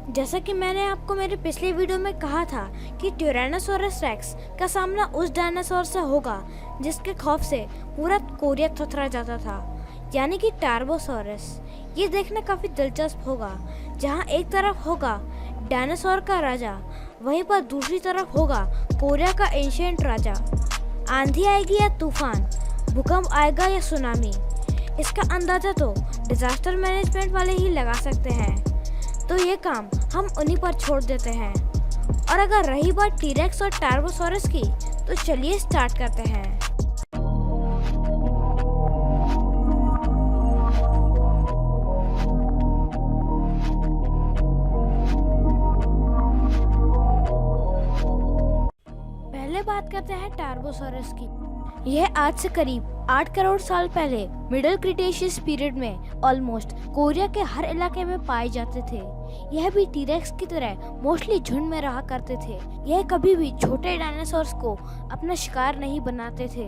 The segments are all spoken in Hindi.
जैसा कि मैंने आपको मेरे पिछले वीडियो में कहा था कि टायरानोसोरस रेक्स का सामना उस डायनासोर से होगा जिसके खौफ से पूरा कोरिया थरथरा जाता था, यानी कि टार्बोसॉरस। ये देखना काफ़ी दिलचस्प होगा, जहाँ एक तरफ होगा डायनासोर का राजा, वहीं पर दूसरी तरफ होगा कोरिया का एंशिएंट राजा। आंधी आएगी या तूफान, भूकंप आएगा या सुनामी, इसका अंदाज़ा तो डिजास्टर मैनेजमेंट वाले ही लगा सकते हैं। तो ये काम हम उन्हीं पर छोड़ देते हैं। और अगर रही बात टीरेक्स और टार्बोसॉरस की, तो चलिए स्टार्ट करते हैं। पहले बात करते हैं टार्बोसॉरस की। यह आज से करीब 8 करोड़ साल पहले मिडिल क्रिटेशियस पीरियड में ऑलमोस्ट कोरिया के हर इलाके में पाए जाते थे। यह भी टीरेक्स की तरह मोस्टली झुंड में रहा करते थे। यह कभी भी छोटे डायनासोर्स को अपना शिकार नहीं बनाते थे,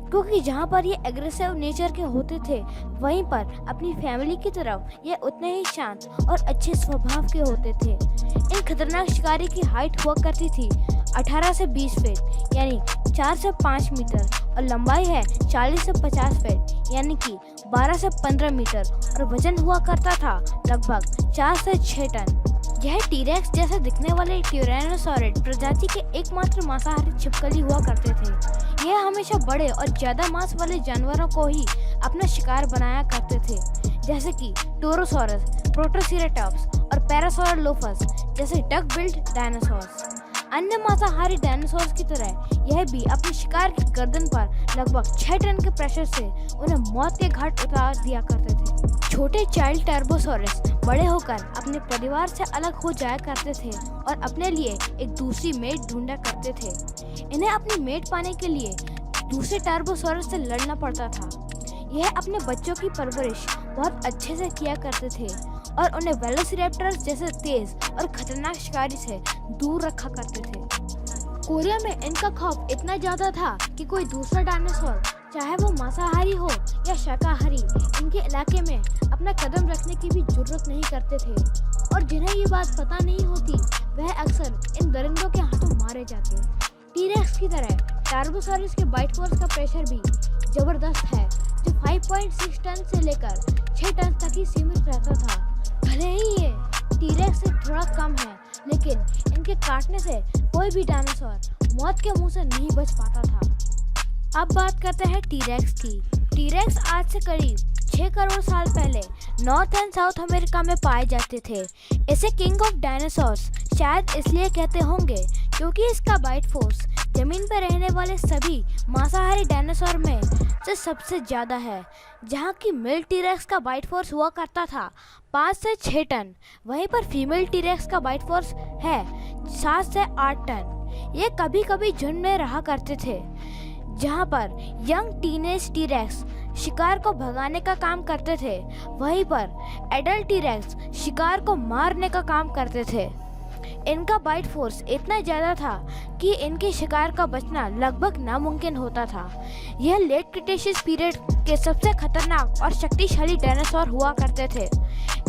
क्योंकि जहाँ पर ये एग्रेसिव नेचर के होते थे, वहीं पर अपनी फैमिली की तरफ ये उतने ही शांत और अच्छे स्वभाव के होते थे। इन खतरनाक शिकारी की हाइट हुआ करती थी 18 से 20 फीट यानी 4 से 5 मीटर, और लंबाई है 40 से 50 फीट यानी कि 12 से 15 मीटर, और वजन हुआ करता था लगभग 4 से 6 टन। यह टीरेक्स जैसे दिखने वाले टायरानोसॉरिड प्रजाति के एकमात्र मांसाहारी छिपकली हुआ करते थे। यह हमेशा बड़े और ज्यादा मांस वाले जानवरों को ही अपना शिकार बनाया करते थे, जैसे कि टोरोसॉरस, प्रोटोसिरेटॉप्स और पैरासौरोलोफस जैसे डक बिल्ड डायनासोर्स। अन्य मांसाहारी डायनासोर्स की तरह यह भी अपने शिकार की गर्दन पर लगभग 6 टन के प्रेशर से उन्हें मौत के घाट उतार दिया करते थे। छोटे चाइल्ड टार्बोसॉरस बड़े होकर अपने परिवार से अलग हो जाया करते थे और अपने लिए एक दूसरी मेट ढूंढा करते थे। इन्हें अपनी मेट पाने के लिए दूसरे टार्बोसॉरस से लड़ना पड़ता था। यह अपने बच्चों की परवरिश बहुत अच्छे से किया करते थे और उन्हें वेलोसिरैप्टर्स जैसे तेज और खतरनाक शिकारी से दूर रखा करते थे। कोरिया में इनका खौफ इतना ज्यादा था कि कोई दूसरा डायनासोर, चाहे वो मांसाहारी हो या शाकाहारी, इनके इलाके में अपना कदम रखने की भी जुर्रत नहीं करते थे। और जिन्हें ये बात पता नहीं होती, वह अक्सर इन दरिंदों के हाथों मारे जाते। टीरेक्स की तरह टार्बोसॉरस के बाइट फोर्स का प्रेशर भी जबरदस्त है, जो 5.6 टन से लेकर 6 टन तक ही सीमित रहता था। भले ही ये टीरेक्स से थोड़ा कम है, लेकिन इनके काटने से कोई भी डायनासोर मौत के मुंह से नहीं बच पाता था। अब बात करते हैं टीरेक्स की। टीरेक्स आज से करीब 6 करोड़ साल पहले नॉर्थ एंड साउथ अमेरिका में पाए जाते थे। इसे किंग ऑफ डायनासोर्स शायद इसलिए कहते होंगे क्योंकि इसका बाइट फोर्स जमीन पर रहने वाले सभी मांसाहारी डायनासोर में से सबसे ज़्यादा है। जहाँ की मेल टीरेक्स का बाइट फोर्स हुआ करता था 5 से 6 टन, वहीं पर फीमेल टीरेक्स का बाइट फोर्स है 7 से 8 टन। ये कभी कभी झुंड में रहा करते थे, जहाँ पर यंग टीनेज टीरेक्स शिकार को भगाने का काम करते थे, वहीं पर एडल्ट टीरेक्स शिकार को मारने का काम करते थे। इनका बाइट फोर्स इतना ज़्यादा था कि इनके शिकार का बचना लगभग नामुमकिन होता था। यह लेट क्रिटेशियस पीरियड के सबसे खतरनाक और शक्तिशाली डायनासोर हुआ करते थे।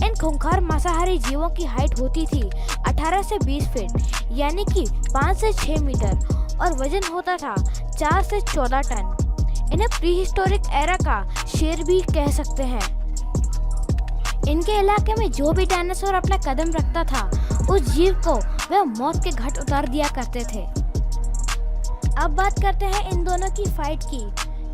इन खूंखार मांसाहारी जीवों की हाइट होती थी 18 से 20 फीट यानी कि 5 से 6 मीटर, और वजन होता था 4 से 14 टन। इन्हें प्रीहिस्टोरिक एरा का शेर भी कह सकते हैं। इनके इलाके में जो भी डायनासोर अपना कदम रखता था, उस जीव को वह मौत के घाट उतार दिया करते थे। अब बात करते हैं इन दोनों की फाइट की।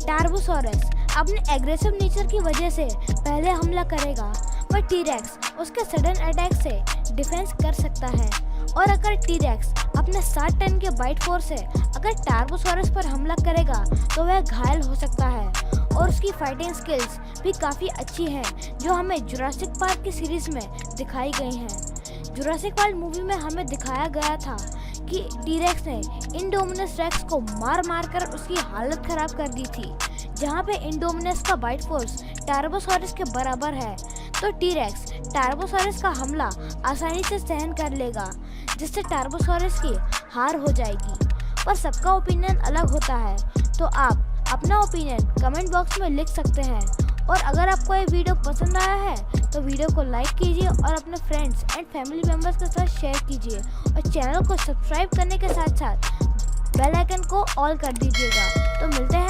टार्बोसॉरस अपने एग्रेसिव नेचर की वजह से पहले हमला करेगा, पर टीरेक्स उसके सडन अटैक से डिफेंस कर सकता है। और अगर टीरेक्स अपने 7 टन के बाइट फोर्स से अगर टार्बोसॉरस पर हमला करेगा, तो वह घायल हो सकता है। और उसकी फाइटिंग स्किल्स भी काफ़ी अच्छी हैं, जो हमें जुरासिक पार्क की सीरीज में दिखाई गई हैं। जुरासिक पार्क मूवी में हमें दिखाया गया था कि टीरेक्स ने इंडोमिनस रेक्स को मार मार कर उसकी हालत ख़राब कर दी थी। जहाँ पे इंडोमिनस का बाइट फोर्स टार्बोसॉरस के बराबर है, तो टीरेक्स टार्बोसॉरस का हमला आसानी से सहन कर लेगा, जिससे टार्बोसॉरस की हार हो जाएगी। पर सबका ओपिनियन अलग होता है, तो आप अपना ओपिनियन कमेंट बॉक्स में लिख सकते हैं और अगर आपको ये वीडियो पसंद आया है तो वीडियो को लाइक कीजिए और अपने फ्रेंड्स एंड फैमिली मेम्बर्स के साथ शेयर कीजिए और चैनल को सब्सक्राइब करने के साथ साथ बेल आइकन को ऑल कर दीजिएगा। तो मिलते हैं